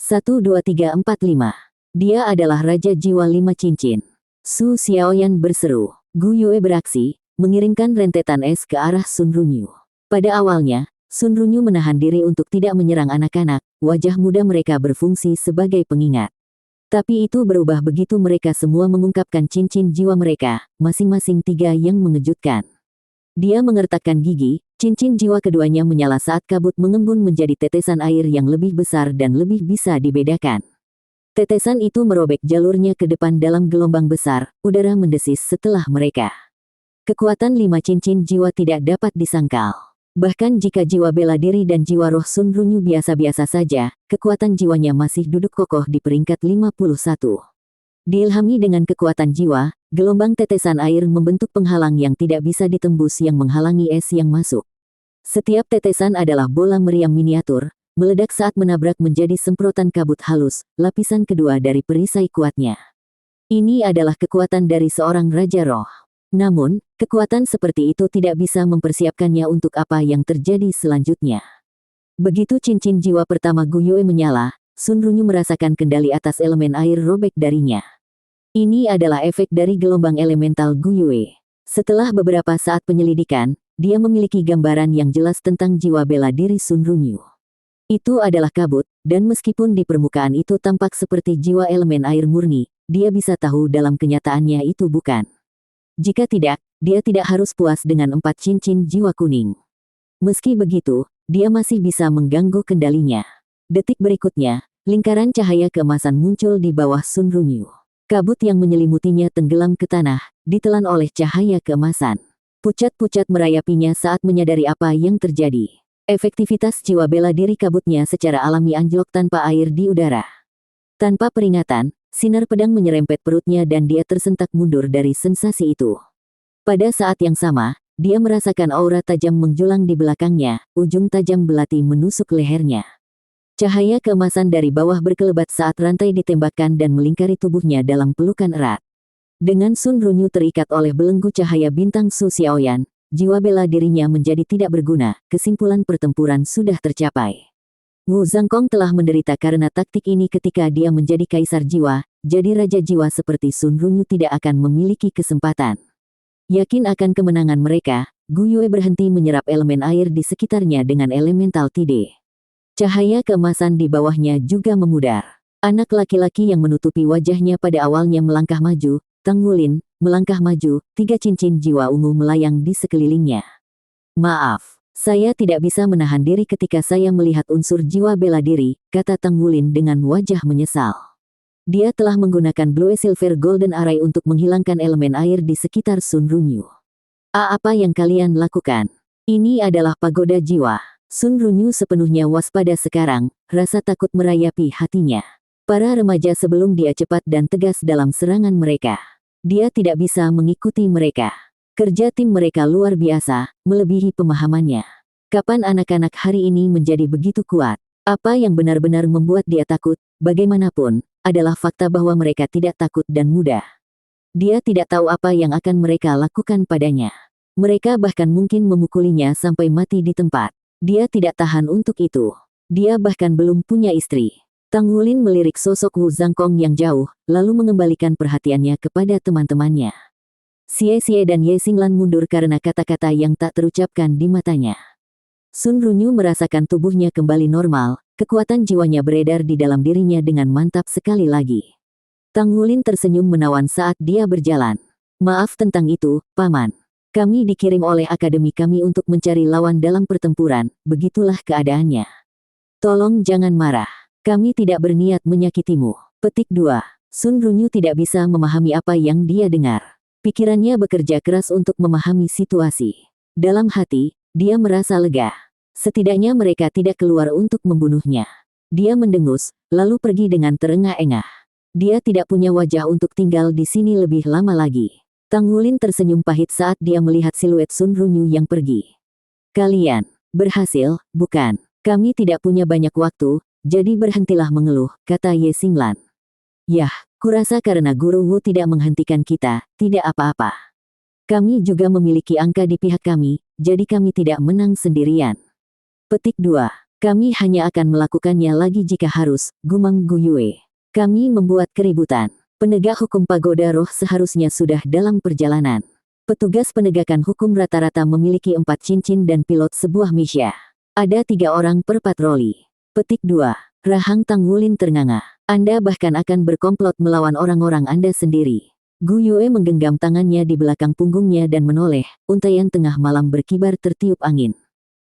1, 2, 3, 4, 5. Dia adalah Raja Jiwa 5 Cincin. Su Xiaoyan berseru. Gu Yue beraksi, mengirimkan rentetan es ke arah Sun Runyu. Pada awalnya, Sun Runyu menahan diri untuk tidak menyerang anak-anak, wajah muda mereka berfungsi sebagai pengingat. Tapi itu berubah begitu mereka semua mengungkapkan cincin jiwa mereka, masing-masing 3 yang mengejutkan. Dia mengertakkan gigi, cincin jiwa keduanya menyala saat kabut mengembun menjadi tetesan air yang lebih besar dan lebih bisa dibedakan. Tetesan itu merobek jalurnya ke depan dalam gelombang besar, udara mendesis setelah mereka. Kekuatan 5 cincin jiwa tidak dapat disangkal. Bahkan jika jiwa bela diri dan jiwa roh Sun Runyu biasa-biasa saja, kekuatan jiwanya masih duduk kokoh di peringkat 51. Diilhami dengan kekuatan jiwa, gelombang tetesan air membentuk penghalang yang tidak bisa ditembus yang menghalangi es yang masuk. Setiap tetesan adalah bola meriam miniatur, meledak saat menabrak menjadi semprotan kabut halus, lapisan kedua dari perisai kuatnya. Ini adalah kekuatan dari seorang Raja Roh. Namun, kekuatan seperti itu tidak bisa mempersiapkannya untuk apa yang terjadi selanjutnya. Begitu cincin jiwa pertama Gu Yue menyala, Sun Runyu merasakan kendali atas elemen air robek darinya. Ini adalah efek dari gelombang elemental Gu Yue. Setelah beberapa saat penyelidikan, dia memiliki gambaran yang jelas tentang jiwa bela diri Sun Runyu. Itu adalah kabut, dan meskipun di permukaan itu tampak seperti jiwa elemen air murni, dia bisa tahu dalam kenyataannya itu bukan. Jika tidak, dia tidak harus puas dengan 4 cincin jiwa kuning. Meski begitu, dia masih bisa mengganggu kendalinya. Detik berikutnya, lingkaran cahaya keemasan muncul di bawah Sun Runyu. Kabut yang menyelimutinya tenggelam ke tanah, ditelan oleh cahaya keemasan. Pucat-pucat merayapinya saat menyadari apa yang terjadi. Efektivitas jiwa bela diri kabutnya secara alami anjlok tanpa air di udara. Tanpa peringatan, sinar pedang menyerempet perutnya dan dia tersentak mundur dari sensasi itu. Pada saat yang sama, dia merasakan aura tajam menjulang di belakangnya, ujung tajam belati menusuk lehernya. Cahaya keemasan dari bawah berkelebat saat rantai ditembakkan dan melingkari tubuhnya dalam pelukan erat. Dengan Sun Runyu terikat oleh belenggu cahaya bintang Su Xiaoyan, jiwa bela dirinya menjadi tidak berguna, kesimpulan pertempuran sudah tercapai. Wu Zhangkong telah menderita karena taktik ini ketika dia menjadi kaisar jiwa, jadi raja jiwa seperti Sun Runyu tidak akan memiliki kesempatan. Yakin akan kemenangan mereka, Gu Yue berhenti menyerap elemen air di sekitarnya dengan elemental tide. Cahaya keemasan di bawahnya juga memudar. Anak laki-laki yang menutupi wajahnya pada awalnya melangkah maju, Tang Wulin, melangkah maju, 3 cincin jiwa ungu melayang di sekelilingnya. Maaf, saya tidak bisa menahan diri ketika saya melihat unsur jiwa bela diri, kata Tang Wulin dengan wajah menyesal. Dia telah menggunakan Blue Silver Golden Array untuk menghilangkan elemen air di sekitar Sun Runyu. Apa yang kalian lakukan? Ini adalah pagoda jiwa. Sun Runyu sepenuhnya waspada sekarang, rasa takut merayapi hatinya. Para remaja sebelum dia cepat dan tegas dalam serangan mereka. Dia tidak bisa mengikuti mereka. Kerja tim mereka luar biasa, melebihi pemahamannya. Kapan anak-anak hari ini menjadi begitu kuat? Apa yang benar-benar membuat dia takut, bagaimanapun, adalah fakta bahwa mereka tidak takut dan mudah. Dia tidak tahu apa yang akan mereka lakukan padanya. Mereka bahkan mungkin memukulinya sampai mati di tempat. Dia tidak tahan untuk itu. Dia bahkan belum punya istri. Tang Wulin melirik sosok Wu Zhangkong yang jauh, lalu mengembalikan perhatiannya kepada teman-temannya. Xie Xie dan Ye Xinglan mundur karena kata-kata yang tak terucapkan di matanya. Sun Runyu merasakan tubuhnya kembali normal, kekuatan jiwanya beredar di dalam dirinya dengan mantap sekali lagi. Tang Wulin tersenyum menawan saat dia berjalan. Maaf tentang itu, Paman. Kami dikirim oleh akademi kami untuk mencari lawan dalam pertempuran, begitulah keadaannya. Tolong jangan marah. Kami tidak berniat menyakitimu. Petik 2. Sun Runyu tidak bisa memahami apa yang dia dengar. Pikirannya bekerja keras untuk memahami situasi. Dalam hati, dia merasa lega. Setidaknya mereka tidak keluar untuk membunuhnya. Dia mendengus, lalu pergi dengan terengah-engah. Dia tidak punya wajah untuk tinggal di sini lebih lama lagi. Tang Wulin tersenyum pahit saat dia melihat siluet Sun Runyu yang pergi. Kalian berhasil, bukan? Kami tidak punya banyak waktu, jadi berhentilah mengeluh, kata Ye Xinglan. Yah, kurasa karena Guru Wu tidak menghentikan kita, tidak apa-apa. Kami juga memiliki angka di pihak kami, jadi kami tidak menang sendirian. Petik 2. Kami hanya akan melakukannya lagi jika harus, gumam Gu Yue. Kami membuat keributan. Penegak hukum pagoda roh seharusnya sudah dalam perjalanan. Petugas penegakan hukum rata-rata memiliki 4 cincin dan pilot sebuah misya. Ada 3 orang per patroli. Petik 2. Rahang Tanggulin ternganga. Anda bahkan akan berkomplot melawan orang-orang Anda sendiri. Gu Yue menggenggam tangannya di belakang punggungnya dan menoleh, untaian tengah malam berkibar tertiup angin.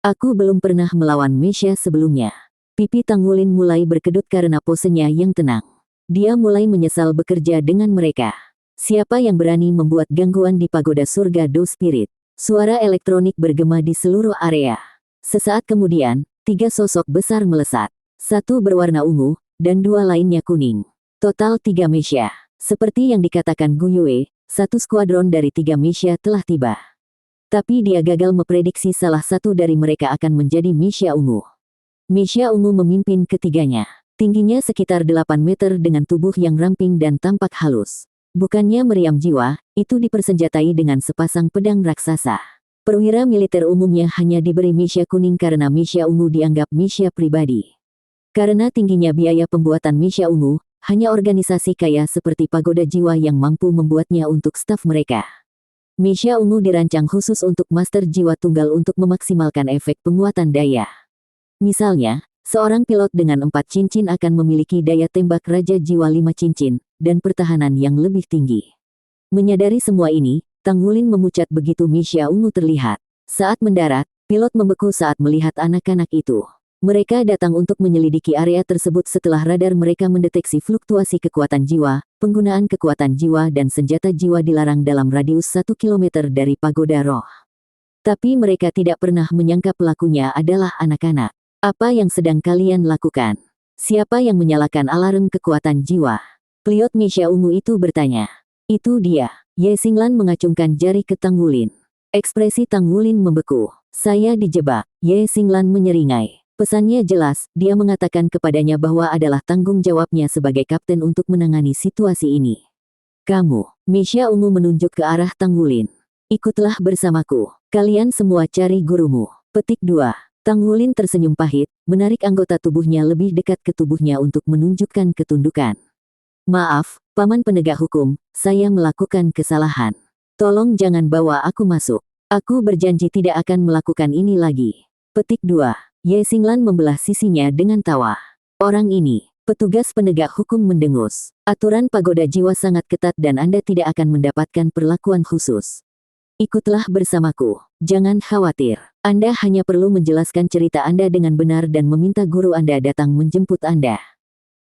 Aku belum pernah melawan misya sebelumnya. Pipi Tanggulin mulai berkedut karena posenya yang tenang. Dia mulai menyesal bekerja dengan mereka. Siapa yang berani membuat gangguan di pagoda surga Do Spirit? Suara elektronik bergema di seluruh area. Sesaat kemudian, 3 sosok besar melesat. 1 berwarna ungu, dan 2 lainnya kuning. Total 3 misya. Seperti yang dikatakan Gu Yue, 1 skuadron dari 3 misya telah tiba. Tapi dia gagal memprediksi salah satu dari mereka akan menjadi misya ungu. Misya ungu memimpin ketiganya. Tingginya sekitar 8 meter dengan tubuh yang ramping dan tampak halus. Bukannya meriam jiwa, itu dipersenjatai dengan sepasang pedang raksasa. Perwira militer umumnya hanya diberi misya kuning karena misya ungu dianggap misya pribadi. Karena tingginya biaya pembuatan misya ungu, hanya organisasi kaya seperti Pagoda Jiwa yang mampu membuatnya untuk staf mereka. Misya ungu dirancang khusus untuk master jiwa tunggal untuk memaksimalkan efek penguatan daya. Misalnya, seorang pilot dengan 4 cincin akan memiliki daya tembak Raja Jiwa 5 cincin, dan pertahanan yang lebih tinggi. Menyadari semua ini, Tanggulin memucat begitu misya ungu terlihat. Saat mendarat, pilot membeku saat melihat anak-anak itu. Mereka datang untuk menyelidiki area tersebut setelah radar mereka mendeteksi fluktuasi kekuatan jiwa, penggunaan kekuatan jiwa dan senjata jiwa dilarang dalam radius 1 km dari pagoda roh. Tapi mereka tidak pernah menyangka pelakunya adalah anak-anak. Apa yang sedang kalian lakukan? Siapa yang menyalakan alarm kekuatan jiwa? Pilot misya ungu itu bertanya. Itu dia. Ye Xinglan mengacungkan jari ke Tanggulin. Ekspresi Tanggulin membeku. Saya dijebak. Ye Xinglan menyeringai. Pesannya jelas, dia mengatakan kepadanya bahwa adalah tanggung jawabnya sebagai kapten untuk menangani situasi ini. Kamu, misya ungu menunjuk ke arah Tanggulin. Ikutlah bersamaku. Kalian semua cari gurumu. Petik 2. Tanggulin tersenyum pahit, menarik anggota tubuhnya lebih dekat ke tubuhnya untuk menunjukkan ketundukan. Maaf, Paman Penegak Hukum, saya melakukan kesalahan. Tolong jangan bawa aku masuk. Aku berjanji tidak akan melakukan ini lagi. Petik 2. Ye Xinglan membelah sisinya dengan tawa. Orang ini, petugas penegak hukum mendengus. Aturan pagoda jiwa sangat ketat dan Anda tidak akan mendapatkan perlakuan khusus. Ikutlah bersamaku. Jangan khawatir. Anda hanya perlu menjelaskan cerita Anda dengan benar dan meminta guru Anda datang menjemput Anda.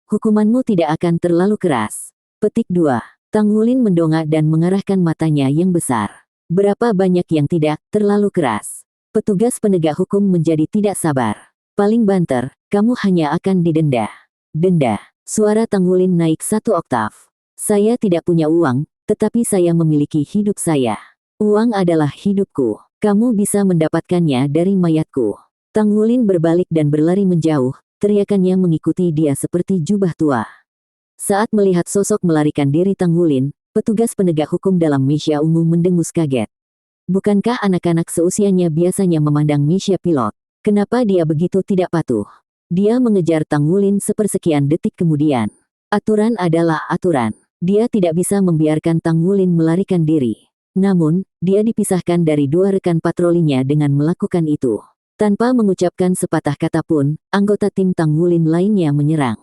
Hukumanmu tidak akan terlalu keras. Petik 2. Tanggulin mendongak dan mengarahkan matanya yang besar. Berapa banyak yang tidak terlalu keras? Petugas penegak hukum menjadi tidak sabar. Paling banter, kamu hanya akan didenda. Denda. Suara Tanggulin naik 1 oktav. Saya tidak punya uang, tetapi saya memiliki hidup saya. Uang adalah hidupku. Kamu bisa mendapatkannya dari mayatku. Tanggulin berbalik dan berlari menjauh, teriakannya mengikuti dia seperti jubah tua. Saat melihat sosok melarikan diri Tanggulin, petugas penegak hukum dalam misya ungu mendengus kaget. Bukankah anak-anak seusianya biasanya memandang misya pilot? Kenapa dia begitu tidak patuh? Dia mengejar Tanggulin sepersekian detik kemudian. Aturan adalah aturan. Dia tidak bisa membiarkan Tanggulin melarikan diri. Namun, dia dipisahkan dari 2 rekan patrolinya dengan melakukan itu. Tanpa mengucapkan sepatah kata pun, anggota tim Tanggulin lainnya menyerang.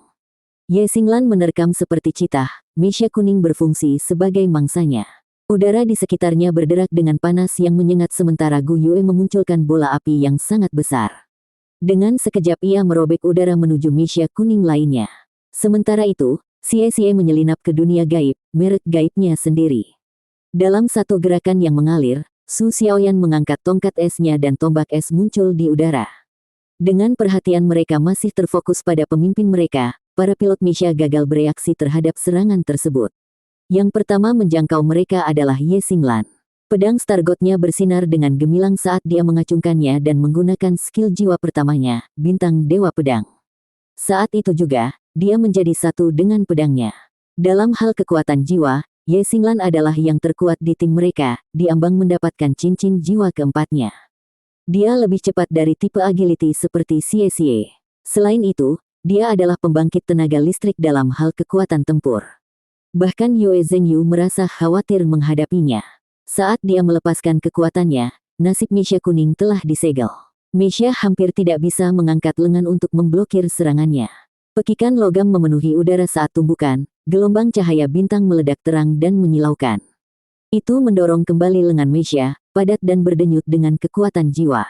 Ye Xinglan menerkam seperti citah, misya kuning berfungsi sebagai mangsanya. Udara di sekitarnya berderak dengan panas yang menyengat sementara Gu Yue memunculkan bola api yang sangat besar. Dengan sekejap ia merobek udara menuju misya kuning lainnya. Sementara itu, Xie menyelinap ke dunia gaib, merek gaibnya sendiri. Dalam satu gerakan yang mengalir, Su Xiaoyan mengangkat tongkat esnya dan tombak es muncul di udara. Dengan perhatian mereka masih terfokus pada pemimpin mereka, para pilot misya gagal bereaksi terhadap serangan tersebut. Yang pertama menjangkau mereka adalah Ye Xinglan. Pedang Stargotnya bersinar dengan gemilang saat dia mengacungkannya dan menggunakan skill jiwa pertamanya, Bintang Dewa Pedang. Saat itu juga, dia menjadi satu dengan pedangnya. Dalam hal kekuatan jiwa, Ye Xinglan adalah yang terkuat di tim mereka, diambang mendapatkan cincin jiwa keempatnya. Dia lebih cepat dari tipe agility seperti Xie. Selain itu, dia adalah pembangkit tenaga listrik dalam hal kekuatan tempur. Bahkan Yue Zhengyu merasa khawatir menghadapinya. Saat dia melepaskan kekuatannya, nasib Misha kuning telah disegel. Misha hampir tidak bisa mengangkat lengan untuk memblokir serangannya. Pekikan logam memenuhi udara saat tumbukan, gelombang cahaya bintang meledak terang dan menyilaukan. Itu mendorong kembali lengan Misha, padat dan berdenyut dengan kekuatan jiwa.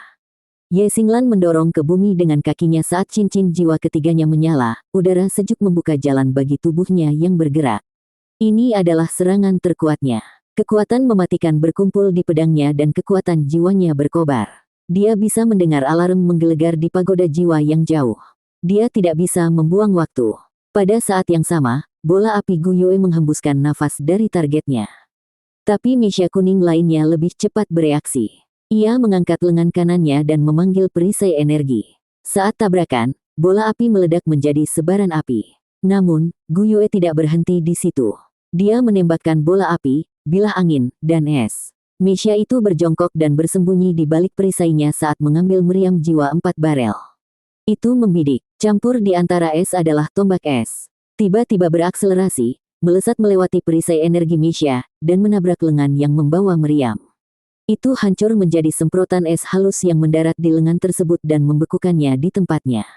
Ye Xinglan mendorong ke bumi dengan kakinya saat cincin jiwa ketiganya menyala, udara sejuk membuka jalan bagi tubuhnya yang bergerak. Ini adalah serangan terkuatnya. Kekuatan mematikan berkumpul di pedangnya dan kekuatan jiwanya berkobar. Dia bisa mendengar alarm menggelegar di pagoda jiwa yang jauh. Dia tidak bisa membuang waktu. Pada saat yang sama, bola api Gu Yue menghembuskan nafas dari targetnya. Tapi Misha kuning lainnya lebih cepat bereaksi. Ia mengangkat lengan kanannya dan memanggil perisai energi. Saat tabrakan, bola api meledak menjadi sebaran api. Namun, Gu Yue tidak berhenti di situ. Dia menembakkan bola api, bilah angin, dan es. Misha itu berjongkok dan bersembunyi di balik perisainya saat mengambil meriam jiwa 4 barel. Itu membidik. Campur di antara es adalah tombak es. Tiba-tiba berakselerasi, melesat melewati perisai energi Misha, dan menabrak lengan yang membawa meriam. Itu hancur menjadi semprotan es halus yang mendarat di lengan tersebut dan membekukannya di tempatnya.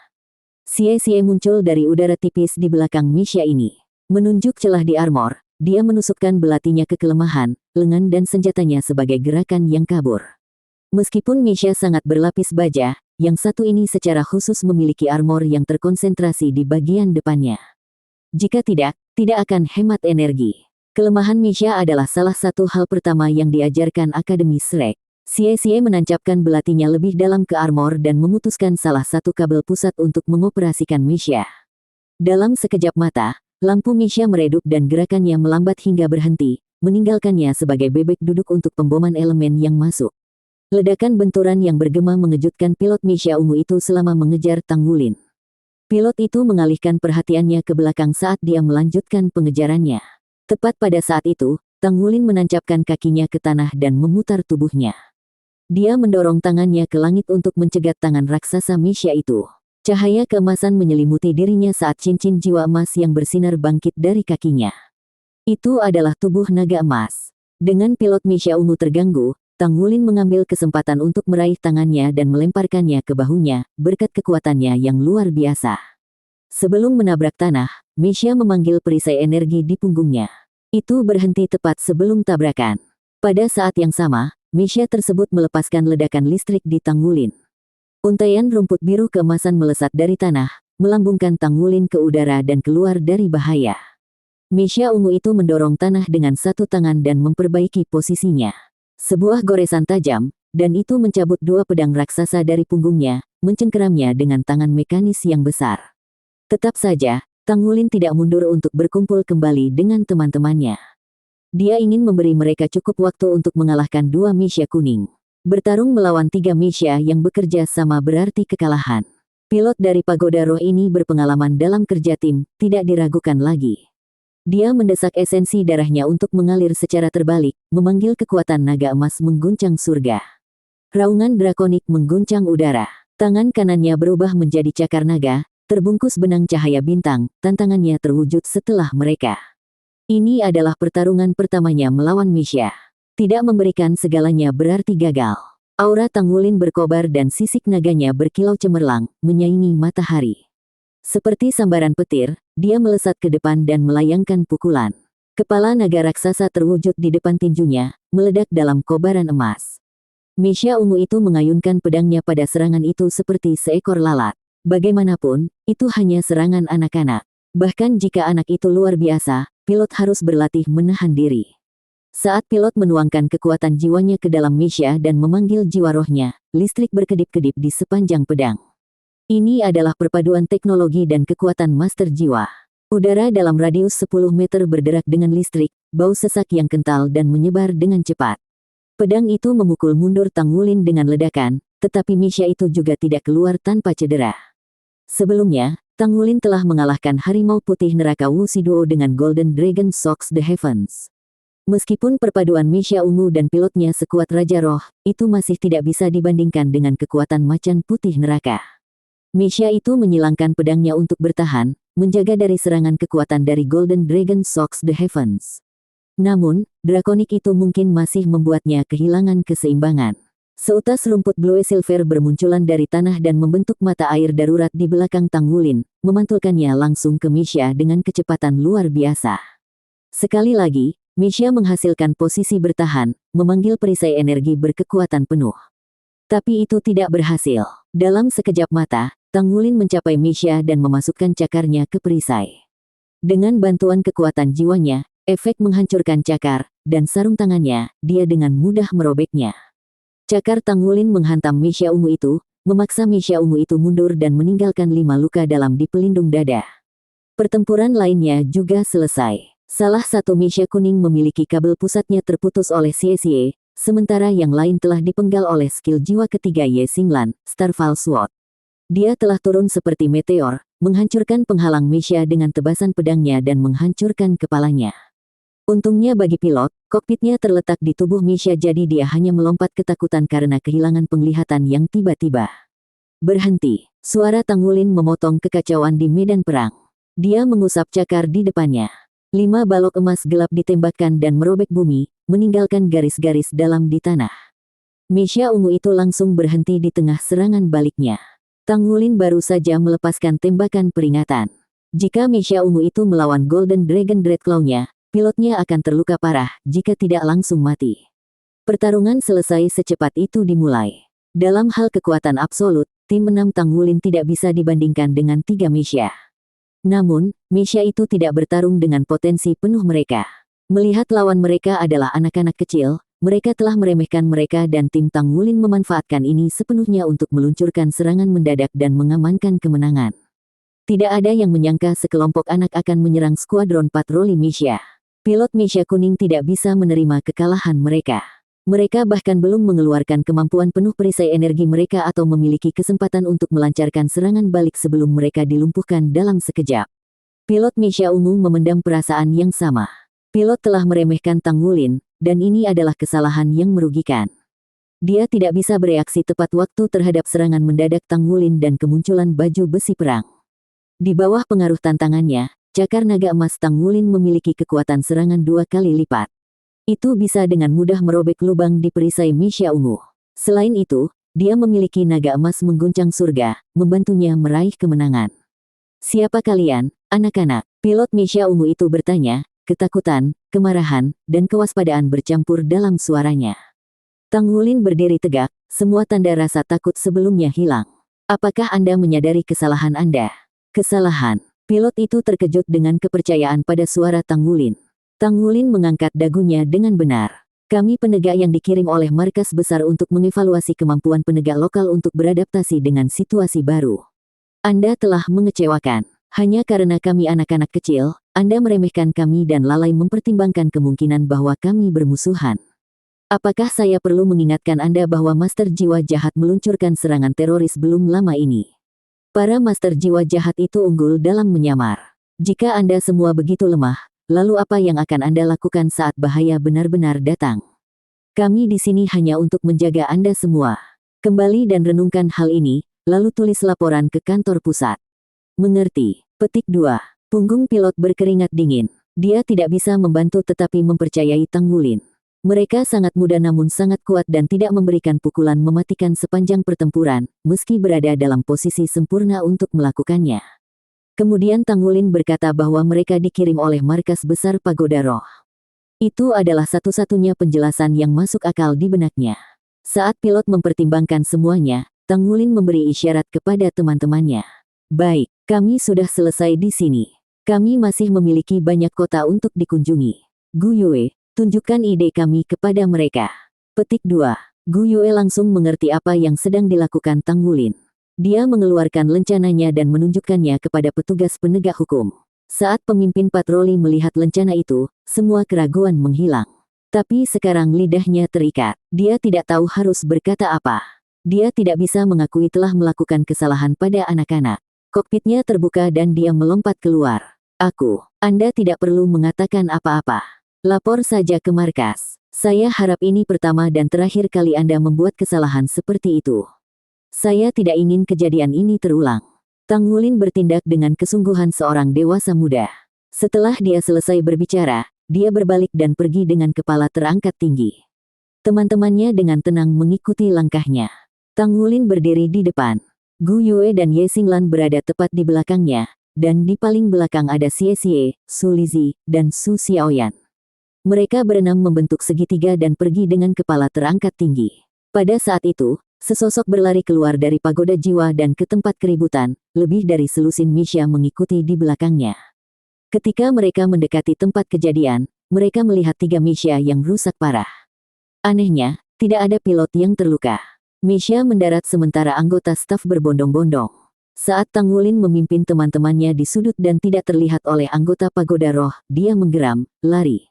Xie muncul dari udara tipis di belakang Misha ini. Menunjuk celah di armor, dia menusukkan belatinya ke kelemahan, lengan dan senjatanya sebagai gerakan yang kabur. Meskipun Misha sangat berlapis baja, yang satu ini secara khusus memiliki armor yang terkonsentrasi di bagian depannya. Jika tidak akan hemat energi. Kelemahan Misha adalah salah satu hal pertama yang diajarkan Akademi Shrek. Xie menancapkan belatinya lebih dalam ke armor dan memutuskan salah satu kabel pusat untuk mengoperasikan Misha. Dalam sekejap mata, lampu Misha meredup dan gerakannya melambat hingga berhenti, meninggalkannya sebagai bebek duduk untuk pemboman elemen yang masuk. Ledakan benturan yang bergema mengejutkan pilot Misha ungu itu selama mengejar Tang Wulin. Pilot itu mengalihkan perhatiannya ke belakang saat dia melanjutkan pengejarannya. Tepat pada saat itu, Tang Wulin menancapkan kakinya ke tanah dan memutar tubuhnya. Dia mendorong tangannya ke langit untuk mencegat tangan raksasa Misha itu. Cahaya keemasan menyelimuti dirinya saat cincin jiwa emas yang bersinar bangkit dari kakinya. Itu adalah tubuh naga emas. Dengan pilot Misha ungu terganggu, Tang Wulin mengambil kesempatan untuk meraih tangannya dan melemparkannya ke bahunya, berkat kekuatannya yang luar biasa. Sebelum menabrak tanah, Misha memanggil perisai energi di punggungnya. Itu berhenti tepat sebelum tabrakan. Pada saat yang sama, Misha tersebut melepaskan ledakan listrik di Tang Wulin. Untaian rumput biru keemasan melesat dari tanah, melambungkan Tang Wulin ke udara dan keluar dari bahaya. Misha ungu itu mendorong tanah dengan satu tangan dan memperbaiki posisinya. Sebuah goresan tajam, dan itu mencabut dua pedang raksasa dari punggungnya, mencengkeramnya dengan tangan mekanis yang besar. Tetap saja, Tang Wulin tidak mundur untuk berkumpul kembali dengan teman-temannya. Dia ingin memberi mereka cukup waktu untuk mengalahkan dua Misha kuning. Bertarung melawan tiga Misha yang bekerja sama berarti kekalahan. Pilot dari pagoda roh ini berpengalaman dalam kerja tim, tidak diragukan lagi. Dia mendesak esensi darahnya untuk mengalir secara terbalik, memanggil kekuatan naga emas mengguncang surga. Raungan drakonik mengguncang udara. Tangan kanannya berubah menjadi cakar naga, terbungkus benang cahaya bintang, tantangannya terwujud setelah mereka. Ini adalah pertarungan pertamanya melawan Misha. Tidak memberikan segalanya berarti gagal. Aura Tang Wulin berkobar dan sisik naganya berkilau cemerlang, menyaingi matahari. Seperti sambaran petir, dia melesat ke depan dan melayangkan pukulan. Kepala naga raksasa terwujud di depan tinjunya, meledak dalam kobaran emas. Misha ungu itu mengayunkan pedangnya pada serangan itu seperti seekor lalat. Bagaimanapun, itu hanya serangan anak-anak. Bahkan jika anak itu luar biasa, pilot harus berlatih menahan diri. Saat pilot menuangkan kekuatan jiwanya ke dalam Misha dan memanggil jiwa rohnya, listrik berkedip-kedip di sepanjang pedang. Ini adalah perpaduan teknologi dan kekuatan master jiwa. Udara dalam radius 10 meter berderak dengan listrik, bau sesak yang kental dan menyebar dengan cepat. Pedang itu memukul mundur Tang Wulin dengan ledakan, tetapi Misha itu juga tidak keluar tanpa cedera. Sebelumnya, Tang Wulin telah mengalahkan harimau putih neraka Wu Shiduo dengan Golden Dragon Shocks the Heavens. Meskipun perpaduan Misha ungu dan pilotnya sekuat Raja Roh, itu masih tidak bisa dibandingkan dengan kekuatan macan putih neraka. Misha itu menyilangkan pedangnya untuk bertahan, menjaga dari serangan kekuatan dari Golden Dragon Shocks the Heavens. Namun, drakonik itu mungkin masih membuatnya kehilangan keseimbangan. Seutas rumput Blue Silver bermunculan dari tanah dan membentuk mata air darurat di belakang Tanggulin, memantulkannya langsung ke Misha dengan kecepatan luar biasa. Sekali lagi, Misha menghasilkan posisi bertahan, memanggil perisai energi berkekuatan penuh. Tapi itu tidak berhasil. Dalam sekejap mata, Tanggulin mencapai Misha dan memasukkan cakarnya ke perisai. Dengan bantuan kekuatan jiwanya, efek menghancurkan cakar, dan sarung tangannya, dia dengan mudah merobeknya. Cakar Tanggulin menghantam Misha ungu itu, memaksa Misha ungu itu mundur dan meninggalkan 5 luka dalam di pelindung dada. Pertempuran lainnya juga selesai. Salah satu Misha kuning memiliki kabel pusatnya terputus oleh Xie, sementara yang lain telah dipenggal oleh skill jiwa ketiga Ye Xinglan, Starfall Sword. Dia telah turun seperti meteor, menghancurkan penghalang Misha dengan tebasan pedangnya dan menghancurkan kepalanya. Untungnya bagi pilot, kokpitnya terletak di tubuh Misha jadi dia hanya melompat ketakutan karena kehilangan penglihatan yang tiba-tiba. Berhenti, suara Tanggulin memotong kekacauan di medan perang. Dia mengusap cakar di depannya. 5 balok emas gelap ditembakkan dan merobek bumi, meninggalkan garis-garis dalam di tanah. Misha ungu itu langsung berhenti di tengah serangan baliknya. Tanggulin baru saja melepaskan tembakan peringatan. Jika Misha ungu itu melawan Golden Dragon Dreadclaw-nya, pilotnya akan terluka parah jika tidak langsung mati. Pertarungan selesai secepat itu dimulai. Dalam hal kekuatan absolut, tim 6 Tanggulin tidak bisa dibandingkan dengan 3 Misha. Namun, Misha itu tidak bertarung dengan potensi penuh mereka. Melihat lawan mereka adalah anak-anak kecil, mereka telah meremehkan mereka dan tim Tanggulin memanfaatkan ini sepenuhnya untuk meluncurkan serangan mendadak dan mengamankan kemenangan. Tidak ada yang menyangka sekelompok anak akan menyerang skuadron patroli Misha. Pilot Misha kuning tidak bisa menerima kekalahan mereka. Mereka bahkan belum mengeluarkan kemampuan penuh perisai energi mereka atau memiliki kesempatan untuk melancarkan serangan balik sebelum mereka dilumpuhkan dalam sekejap. Pilot Misha ungu memendam perasaan yang sama. Pilot telah meremehkan Tanggulin, dan ini adalah kesalahan yang merugikan. Dia tidak bisa bereaksi tepat waktu terhadap serangan mendadak Tanggulin dan kemunculan baju besi perang. Di bawah pengaruh tantangannya, cakar naga emas Tanggulin memiliki kekuatan serangan 2 kali lipat. Itu bisa dengan mudah merobek lubang di perisai Misha ungu. Selain itu, dia memiliki naga emas mengguncang surga, membantunya meraih kemenangan. Siapa kalian, anak-anak? Pilot Misha ungu itu bertanya, ketakutan, kemarahan, dan kewaspadaan bercampur dalam suaranya. Tanggulin berdiri tegak, semua tanda rasa takut sebelumnya hilang. Apakah Anda menyadari kesalahan Anda? Kesalahan. Pilot itu terkejut dengan kepercayaan pada suara Tanggulin. Tanggulin mengangkat dagunya dengan benar. Kami penegak yang dikirim oleh markas besar untuk mengevaluasi kemampuan penegak lokal untuk beradaptasi dengan situasi baru. Anda telah mengecewakan. Hanya karena kami anak-anak kecil, Anda meremehkan kami dan lalai mempertimbangkan kemungkinan bahwa kami bermusuhan. Apakah saya perlu mengingatkan Anda bahwa Master Jiwa Jahat meluncurkan serangan teroris belum lama ini? Para Master Jiwa Jahat itu unggul dalam menyamar. Jika Anda semua begitu lemah, lalu apa yang akan Anda lakukan saat bahaya benar-benar datang? Kami di sini hanya untuk menjaga Anda semua. Kembali dan renungkan hal ini, lalu tulis laporan ke kantor pusat. Mengerti? Petik 2. Punggung pilot berkeringat dingin. Dia tidak bisa membantu tetapi mempercayai Tanggulin. Mereka sangat muda namun sangat kuat dan tidak memberikan pukulan mematikan sepanjang pertempuran, meski berada dalam posisi sempurna untuk melakukannya. Kemudian Tanggulin berkata bahwa mereka dikirim oleh markas besar Pagoda Roh. Itu adalah satu-satunya penjelasan yang masuk akal di benaknya. Saat pilot mempertimbangkan semuanya, Tanggulin memberi isyarat kepada teman-temannya. Baik, kami sudah selesai di sini. Kami masih memiliki banyak kota untuk dikunjungi. Gu Yue, tunjukkan ide kami kepada mereka. Petik 2. Gu Yue langsung mengerti apa yang sedang dilakukan Tanggulin. Dia mengeluarkan lencananya dan menunjukkannya kepada petugas penegak hukum. Saat pemimpin patroli melihat lencana itu, semua keraguan menghilang. Tapi sekarang lidahnya terikat. Dia tidak tahu harus berkata apa. Dia tidak bisa mengakui telah melakukan kesalahan pada anak-anak. Kokpitnya terbuka dan dia melompat keluar. Anda tidak perlu mengatakan apa-apa. Lapor saja ke markas. Saya harap ini pertama dan terakhir kali Anda membuat kesalahan seperti itu. Saya tidak ingin kejadian ini terulang. Tang Wulin bertindak dengan kesungguhan seorang dewasa muda. Setelah dia selesai berbicara, dia berbalik dan pergi dengan kepala terangkat tinggi. Teman-temannya dengan tenang mengikuti langkahnya. Tang Wulin berdiri di depan. Gu Yue dan Ye Xinglan berada tepat di belakangnya, dan di paling belakang ada Xie Xie, Su Lizi, dan Su Xiaoyan. Mereka berenam membentuk segitiga dan pergi dengan kepala terangkat tinggi. Pada saat itu, sesosok berlari keluar dari pagoda jiwa dan ke tempat keributan, lebih dari selusin Misha mengikuti di belakangnya. Ketika mereka mendekati tempat kejadian, mereka melihat 3 Misha yang rusak parah. Anehnya, tidak ada pilot yang terluka. Misha mendarat sementara anggota staf berbondong-bondong. Saat Tang Wulin memimpin teman-temannya di sudut dan tidak terlihat oleh anggota pagoda roh, dia menggeram, lari.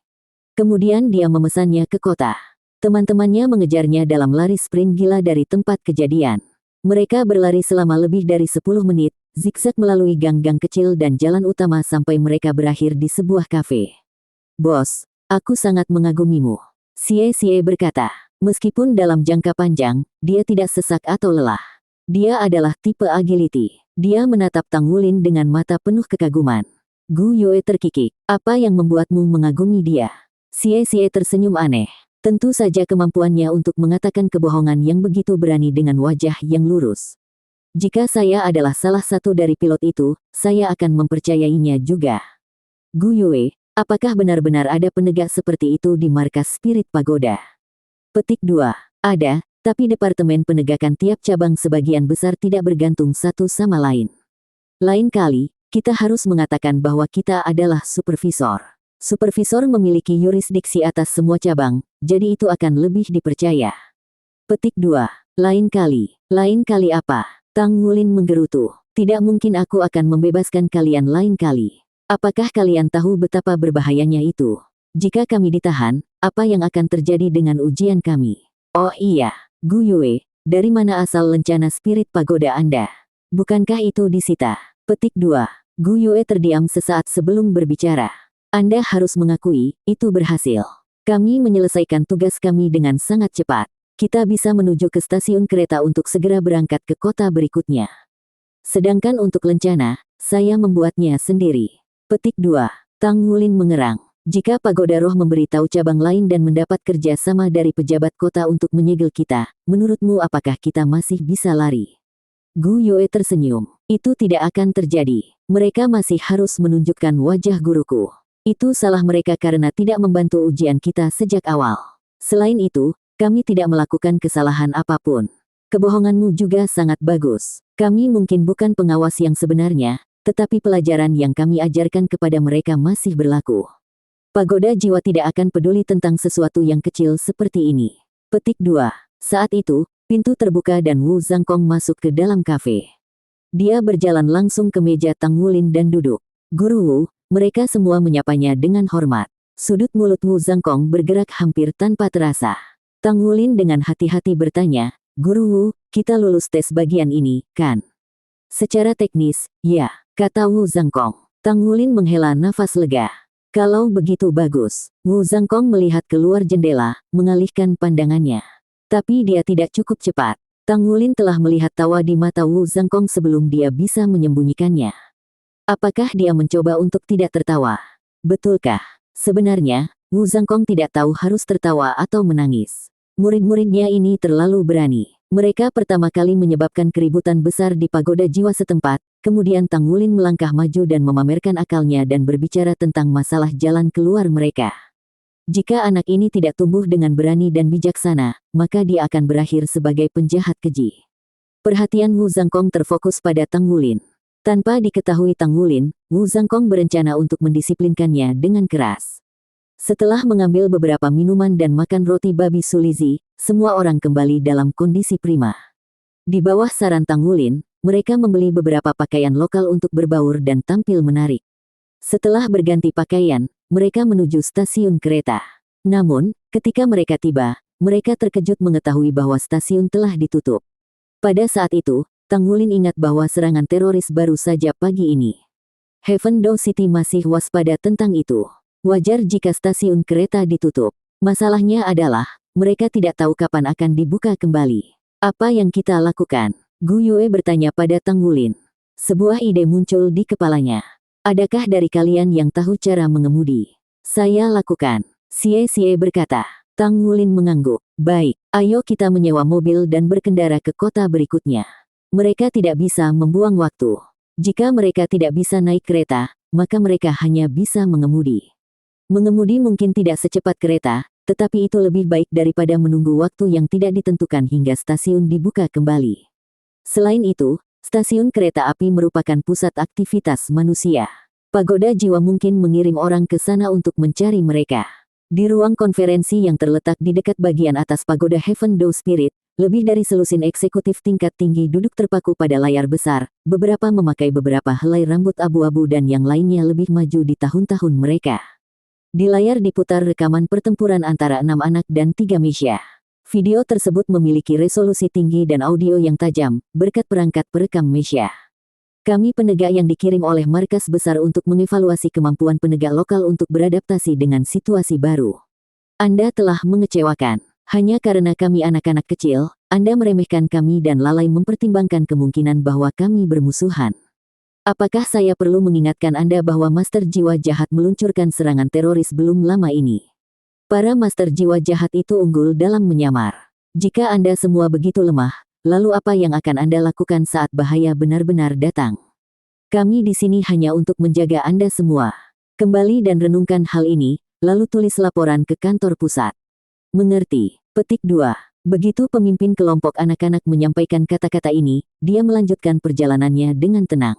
Kemudian dia memesannya ke kota. Teman-temannya mengejarnya dalam lari sprint gila dari tempat kejadian. Mereka berlari selama lebih dari 10 menit, zigzag melalui gang-gang kecil dan jalan utama sampai mereka berakhir di sebuah kafe. "Bos, aku sangat mengagumimu," Xie Xie berkata. Meskipun dalam jangka panjang, dia tidak sesak atau lelah. Dia adalah tipe agility. Dia menatap Tang Wulin dengan mata penuh kekaguman. Gu Yue terkikik. Apa yang membuatmu mengagumi dia? Xie Xie tersenyum aneh. Tentu saja kemampuannya untuk mengatakan kebohongan yang begitu berani dengan wajah yang lurus. Jika saya adalah salah satu dari pilot itu, saya akan mempercayainya juga. Gu Yue, apakah benar-benar ada penegak seperti itu di markas Spirit Pagoda? Petik 2. Ada, tapi departemen penegakan tiap cabang sebagian besar tidak bergantung satu sama lain. Lain kali, kita harus mengatakan bahwa kita adalah supervisor. Supervisor memiliki yurisdiksi atas semua cabang, jadi itu akan lebih dipercaya. Petik 2. Lain kali. Lain kali apa? Tang Wulin menggerutu. Tidak mungkin aku akan membebaskan kalian lain kali. Apakah kalian tahu betapa berbahayanya itu? Jika kami ditahan, apa yang akan terjadi dengan ujian kami? Oh iya, Gu Yue, dari mana asal lencana spirit pagoda Anda? Bukankah itu disita? Petik 2. Gu Yue terdiam sesaat sebelum berbicara. Anda harus mengakui, itu berhasil. Kami menyelesaikan tugas kami dengan sangat cepat. Kita bisa menuju ke stasiun kereta untuk segera berangkat ke kota berikutnya. Sedangkan untuk lencana, saya membuatnya sendiri. Petik 2. Tang Wulin mengerang. Jika Pagoda Roh memberitahu cabang lain dan mendapat kerja sama dari pejabat kota untuk menyegel kita, menurutmu apakah kita masih bisa lari? Gu Yue tersenyum. Itu tidak akan terjadi. Mereka masih harus menunjukkan wajah guruku. Itu salah mereka karena tidak membantu ujian kita sejak awal. Selain itu, kami tidak melakukan kesalahan apapun. Kebohonganmu juga sangat bagus. Kami mungkin bukan pengawas yang sebenarnya, tetapi pelajaran yang kami ajarkan kepada mereka masih berlaku. Pagoda jiwa tidak akan peduli tentang sesuatu yang kecil seperti ini. Petik 2. Saat itu, pintu terbuka dan Wu Zhangkong masuk ke dalam kafe. Dia berjalan langsung ke meja Tang Wulin dan duduk. Guru Wu, mereka semua menyapanya dengan hormat. Sudut mulut Wu Zhangkong bergerak hampir tanpa terasa. Tang Wulin dengan hati-hati bertanya, "Guru Wu, kita lulus tes bagian ini, kan?" "Secara teknis, ya," kata Wu Zhangkong. Tang Wulin menghela nafas lega. Kalau begitu bagus. Wu Zhangkong melihat keluar jendela, mengalihkan pandangannya. Tapi dia tidak cukup cepat. Tang Wulin telah melihat tawa di mata Wu Zhangkong sebelum dia bisa menyembunyikannya. Apakah dia mencoba untuk tidak tertawa? Betulkah? Sebenarnya, Wu Zhangkong tidak tahu harus tertawa atau menangis. Murid-muridnya ini terlalu berani. Mereka pertama kali menyebabkan keributan besar di pagoda jiwa setempat, kemudian Tang Wulin melangkah maju dan memamerkan akalnya dan berbicara tentang masalah jalan keluar mereka. Jika anak ini tidak tumbuh dengan berani dan bijaksana, maka dia akan berakhir sebagai penjahat keji. Perhatian Wu Zhangkong terfokus pada Tang Wulin. Tanpa diketahui Tang Wulin, Wu Zhangkong berencana untuk mendisiplinkannya dengan keras. Setelah mengambil beberapa minuman dan makan roti babi Su Lizi, semua orang kembali dalam kondisi prima. Di bawah saran Tang Wulin, mereka membeli beberapa pakaian lokal untuk berbaur dan tampil menarik. Setelah berganti pakaian, mereka menuju stasiun kereta. Namun, ketika mereka tiba, mereka terkejut mengetahui bahwa stasiun telah ditutup. Pada saat itu, Tang Wulin ingat bahwa serangan teroris baru saja pagi ini. Heaven Door City masih waspada tentang itu. Wajar jika stasiun kereta ditutup. Masalahnya adalah, mereka tidak tahu kapan akan dibuka kembali. Apa yang kita lakukan? Gu Yue bertanya pada Tang Wulin. Sebuah ide muncul di kepalanya. Adakah dari kalian yang tahu cara mengemudi? Saya lakukan. Xie berkata. Tang Wulin mengangguk. Baik, ayo kita menyewa mobil dan berkendara ke kota berikutnya. Mereka tidak bisa membuang waktu. Jika mereka tidak bisa naik kereta, maka mereka hanya bisa mengemudi. Mengemudi mungkin tidak secepat kereta, tetapi itu lebih baik daripada menunggu waktu yang tidak ditentukan hingga stasiun dibuka kembali. Selain itu, stasiun kereta api merupakan pusat aktivitas manusia. Pagoda jiwa mungkin mengirim orang ke sana untuk mencari mereka. Di ruang konferensi yang terletak di dekat bagian atas pagoda Heaven Door Spirit, lebih dari selusin eksekutif tingkat tinggi duduk terpaku pada layar besar, beberapa memakai beberapa helai rambut abu-abu dan yang lainnya lebih maju di tahun-tahun mereka. Di layar diputar rekaman pertempuran antara 6 anak dan 3 Misha. Video tersebut memiliki resolusi tinggi dan audio yang tajam, berkat perangkat perekam Misha. Kami penegak yang dikirim oleh markas besar untuk mengevaluasi kemampuan penegak lokal untuk beradaptasi dengan situasi baru. Anda telah mengecewakan. Hanya karena kami anak-anak kecil, Anda meremehkan kami dan lalai mempertimbangkan kemungkinan bahwa kami bermusuhan. Apakah saya perlu mengingatkan Anda bahwa Master Jiwa Jahat meluncurkan serangan teroris belum lama ini? Para Master Jiwa Jahat itu unggul dalam menyamar. Jika Anda semua begitu lemah, lalu apa yang akan Anda lakukan saat bahaya benar-benar datang? Kami di sini hanya untuk menjaga Anda semua. Kembali dan renungkan hal ini, lalu tulis laporan ke kantor pusat. Mengerti. Petik 2. Begitu pemimpin kelompok anak-anak menyampaikan kata-kata ini, dia melanjutkan perjalanannya dengan tenang.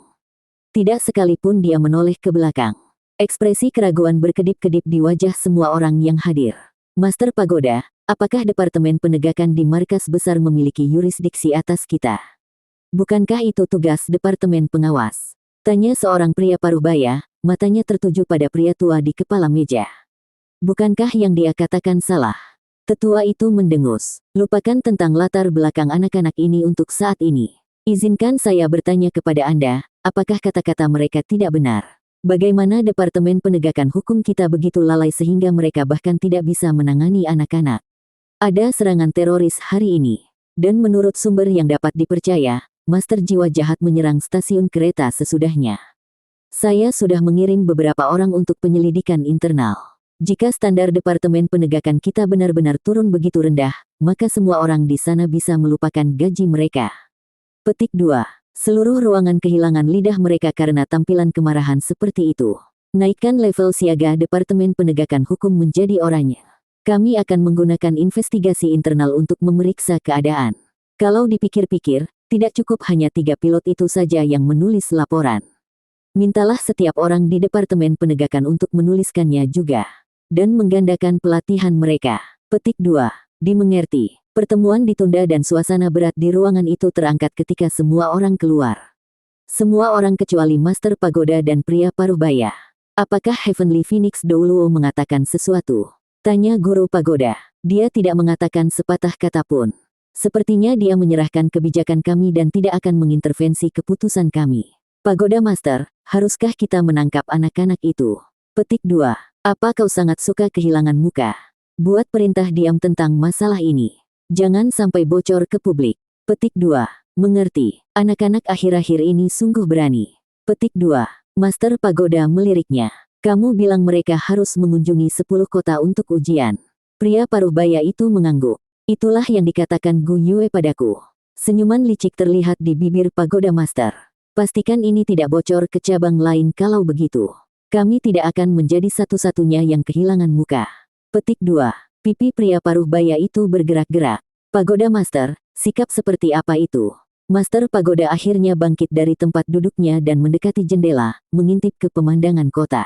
Tidak sekalipun dia menoleh ke belakang. Ekspresi keraguan berkedip-kedip di wajah semua orang yang hadir. Master Pagoda, apakah Departemen Penegakan di markas besar memiliki yurisdiksi atas kita? Bukankah itu tugas Departemen Pengawas? Tanya seorang pria parubaya, matanya tertuju pada pria tua di kepala meja. Bukankah yang dia katakan salah? Tetua itu mendengus. Lupakan tentang latar belakang anak-anak ini untuk saat ini. Izinkan saya bertanya kepada Anda, apakah kata-kata mereka tidak benar? Bagaimana Departemen Penegakan Hukum kita begitu lalai sehingga mereka bahkan tidak bisa menangani anak-anak? Ada serangan teroris hari ini. Dan menurut sumber yang dapat dipercaya, Master Jiwa Jahat menyerang stasiun kereta sesudahnya. Saya sudah mengirim beberapa orang untuk penyelidikan internal. Jika standar Departemen Penegakan kita benar-benar turun begitu rendah, maka semua orang di sana bisa melupakan gaji mereka. Petik 2. Seluruh ruangan kehilangan lidah mereka karena tampilan kemarahan seperti itu. Naikkan level siaga Departemen Penegakan Hukum menjadi oranye. Kami akan menggunakan investigasi internal untuk memeriksa keadaan. Kalau dipikir-pikir, tidak cukup hanya 3 pilot itu saja yang menulis laporan. Mintalah setiap orang di Departemen Penegakan untuk menuliskannya juga. Dan menggandakan pelatihan mereka. Petik 2. Dimengerti. Pertemuan ditunda dan suasana berat di ruangan itu terangkat ketika semua orang keluar. Semua orang kecuali Master Pagoda dan pria parubaya. Apakah Heavenly Phoenix Douluo mengatakan sesuatu? Tanya Guru Pagoda. Dia tidak mengatakan sepatah kata pun. Sepertinya dia menyerahkan kebijakan kami dan tidak akan mengintervensi keputusan kami. Pagoda Master, haruskah kita menangkap anak-anak itu? Petik 2. Apa kau sangat suka kehilangan muka? Buat perintah diam tentang masalah ini. Jangan sampai bocor ke publik. Petik 2. Mengerti. Anak-anak akhir-akhir ini sungguh berani. Petik 2. Master Pagoda meliriknya. Kamu bilang mereka harus mengunjungi 10 kota untuk ujian. Pria parubaya itu mengangguk. Itulah yang dikatakan Gu Yue padaku. Senyuman licik terlihat di bibir Pagoda Master. Pastikan ini tidak bocor ke cabang lain kalau begitu. Kami tidak akan menjadi satu-satunya yang kehilangan muka. Petik 2. Pipi pria parubaya itu bergerak-gerak. Pagoda Master, sikap seperti apa itu? Master Pagoda akhirnya bangkit dari tempat duduknya dan mendekati jendela, mengintip ke pemandangan kota.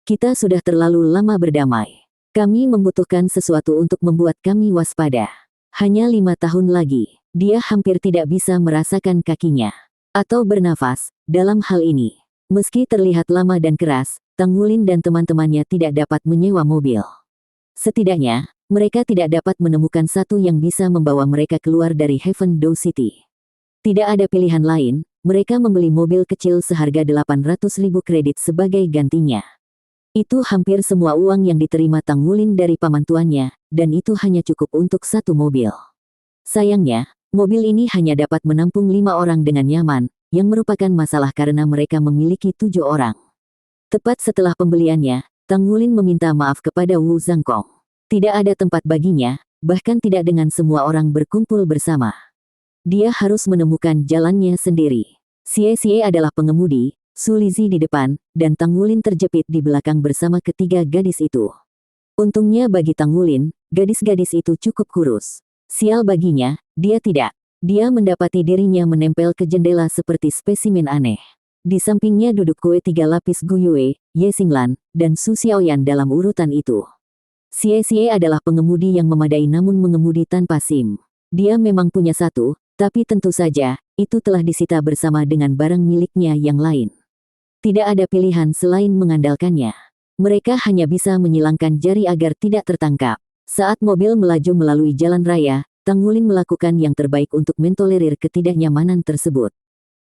Kita sudah terlalu lama berdamai. Kami membutuhkan sesuatu untuk membuat kami waspada. Hanya 5 tahun lagi, dia hampir tidak bisa merasakan kakinya. Atau bernafas, dalam hal ini. Meski terlihat lama dan keras, Tang Wulin dan teman-temannya tidak dapat menyewa mobil. Setidaknya, mereka tidak dapat menemukan satu yang bisa membawa mereka keluar dari Heaven Door City. Tidak ada pilihan lain, mereka membeli mobil kecil seharga 800.000 kredit sebagai gantinya. Itu hampir semua uang yang diterima Tang Wulin dari paman tuannya, dan itu hanya cukup untuk satu mobil. Sayangnya, mobil ini hanya dapat menampung 5 orang dengan nyaman, yang merupakan masalah karena mereka memiliki 7 orang. Tepat setelah pembeliannya, Tang Wulin meminta maaf kepada Wu Zhangkong. Tidak ada tempat baginya, bahkan tidak dengan semua orang berkumpul bersama. Dia harus menemukan jalannya sendiri. Xie adalah pengemudi, Su Lizhi di depan, dan Tang Wulin terjepit di belakang bersama ketiga gadis itu. Untungnya bagi Tang Wulin, gadis-gadis itu cukup kurus. Sial baginya, dia tidak. Dia mendapati dirinya menempel ke jendela seperti spesimen aneh. Di sampingnya duduk kue 3 lapis Gu Yue, Ye Xinglan, dan Su Xiaoyan dalam urutan itu. Xie adalah pengemudi yang memadai namun mengemudi tanpa SIM. Dia memang punya satu, tapi tentu saja, itu telah disita bersama dengan barang miliknya yang lain. Tidak ada pilihan selain mengandalkannya. Mereka hanya bisa menyilangkan jari agar tidak tertangkap. Saat mobil melaju melalui jalan raya, Tang Wulin melakukan yang terbaik untuk mentolerir ketidaknyamanan tersebut.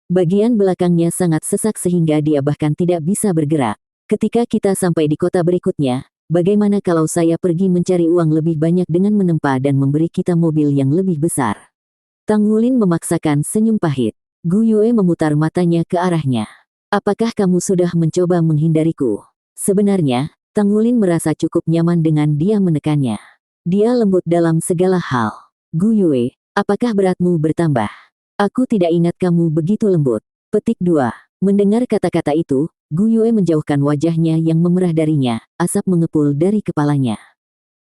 Bagian belakangnya sangat sesak sehingga dia bahkan tidak bisa bergerak. Ketika kita sampai di kota berikutnya, bagaimana kalau saya pergi mencari uang lebih banyak dengan menempa dan memberi kita mobil yang lebih besar? Tang Wulin memaksakan senyum pahit. Gu Yue memutar matanya ke arahnya. Apakah kamu sudah mencoba menghindariku? Sebenarnya, Tang Wulin merasa cukup nyaman dengan dia menekannya. Dia lembut dalam segala hal. Gu Yue, apakah beratmu bertambah? Aku tidak ingat kamu begitu lembut. Petik 2. Mendengar kata-kata itu, Gu Yue menjauhkan wajahnya yang memerah darinya, asap mengepul dari kepalanya.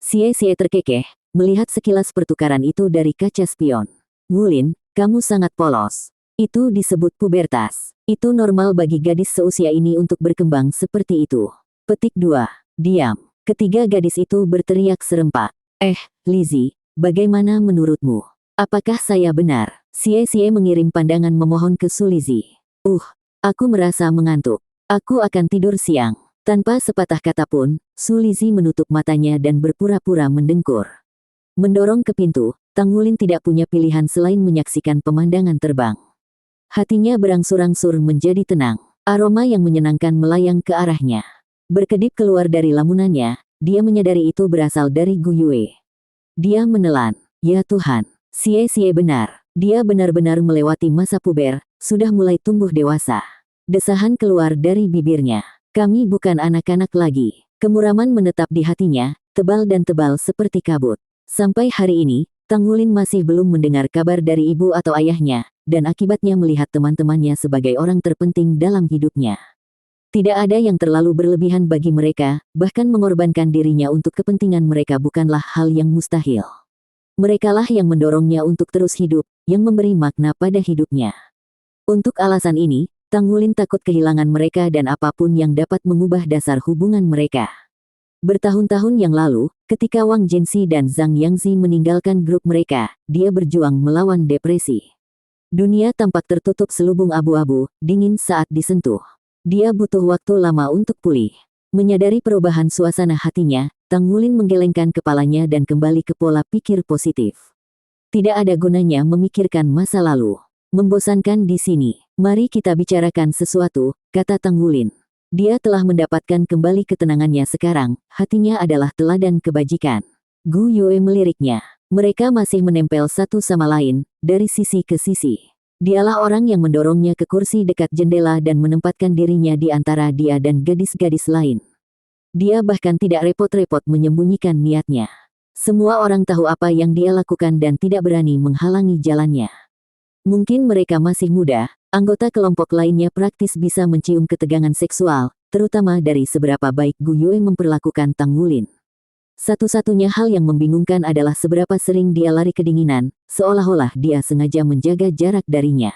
Xie terkekeh, melihat sekilas pertukaran itu dari kaca spion. Wulin, kamu sangat polos. Itu disebut pubertas. Itu normal bagi gadis seusia ini untuk berkembang seperti itu. Petik 2. Diam. Ketiga gadis itu berteriak serempak. Lizzie, bagaimana menurutmu? Apakah saya benar? Xie mengirim pandangan memohon ke Su Lizhi. Aku merasa mengantuk. Aku akan tidur siang. Tanpa sepatah kata pun, Su Lizhi menutup matanya dan berpura-pura mendengkur. Mendorong ke pintu, Tang Wulin tidak punya pilihan selain menyaksikan pemandangan terbang. Hatinya berangsur-angsur menjadi tenang. Aroma yang menyenangkan melayang ke arahnya. Berkedip keluar dari lamunannya, dia menyadari itu berasal dari Gu Yue. Dia menelan. Ya Tuhan, Xie benar. Dia benar-benar melewati masa puber, sudah mulai tumbuh dewasa. Desahan keluar dari bibirnya. Kami bukan anak-anak lagi. Kemuraman menetap di hatinya, tebal dan tebal seperti kabut. Sampai hari ini, Tang Wulin masih belum mendengar kabar dari ibu atau ayahnya, dan akibatnya melihat teman-temannya sebagai orang terpenting dalam hidupnya. Tidak ada yang terlalu berlebihan bagi mereka, bahkan mengorbankan dirinya untuk kepentingan mereka bukanlah hal yang mustahil. Merekalah yang mendorongnya untuk terus hidup, yang memberi makna pada hidupnya. Untuk alasan ini, Tang Wulin takut kehilangan mereka dan apapun yang dapat mengubah dasar hubungan mereka. Bertahun-tahun yang lalu, ketika Wang Jinxi dan Zhang Yangzi meninggalkan grup mereka, dia berjuang melawan depresi. Dunia tampak tertutup selubung abu-abu, dingin saat disentuh. Dia butuh waktu lama untuk pulih. Menyadari perubahan suasana hatinya, Tang Wulin menggelengkan kepalanya dan kembali ke pola pikir positif. Tidak ada gunanya memikirkan masa lalu. Membosankan di sini. Mari kita bicarakan sesuatu, kata Tang Wulin. Dia telah mendapatkan kembali ketenangannya sekarang, hatinya adalah teladan kebajikan. Gu Yue meliriknya. Mereka masih menempel satu sama lain, dari sisi ke sisi. Dialah orang yang mendorongnya ke kursi dekat jendela dan menempatkan dirinya di antara dia dan gadis-gadis lain. Dia bahkan tidak repot-repot menyembunyikan niatnya. Semua orang tahu apa yang dia lakukan dan tidak berani menghalangi jalannya. Mungkin mereka masih muda, anggota kelompok lainnya praktis bisa mencium ketegangan seksual, terutama dari seberapa baik Gu Yue memperlakukan Tang Wulin. Satu-satunya hal yang membingungkan adalah seberapa sering dia lari kedinginan, seolah-olah dia sengaja menjaga jarak darinya.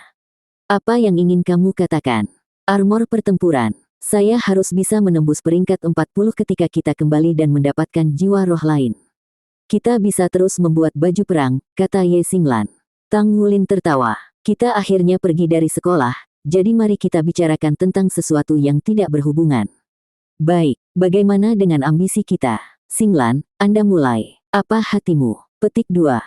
Apa yang ingin kamu katakan? Armor pertempuran. Saya harus bisa menembus peringkat 40 ketika kita kembali dan mendapatkan jiwa roh lain. Kita bisa terus membuat baju perang, kata Ye Xinglan. Tang Wulin tertawa. Kita akhirnya pergi dari sekolah, jadi mari kita bicarakan tentang sesuatu yang tidak berhubungan. Baik, bagaimana dengan ambisi kita? Xinglan, Anda mulai. Apa hatimu? Petik 2.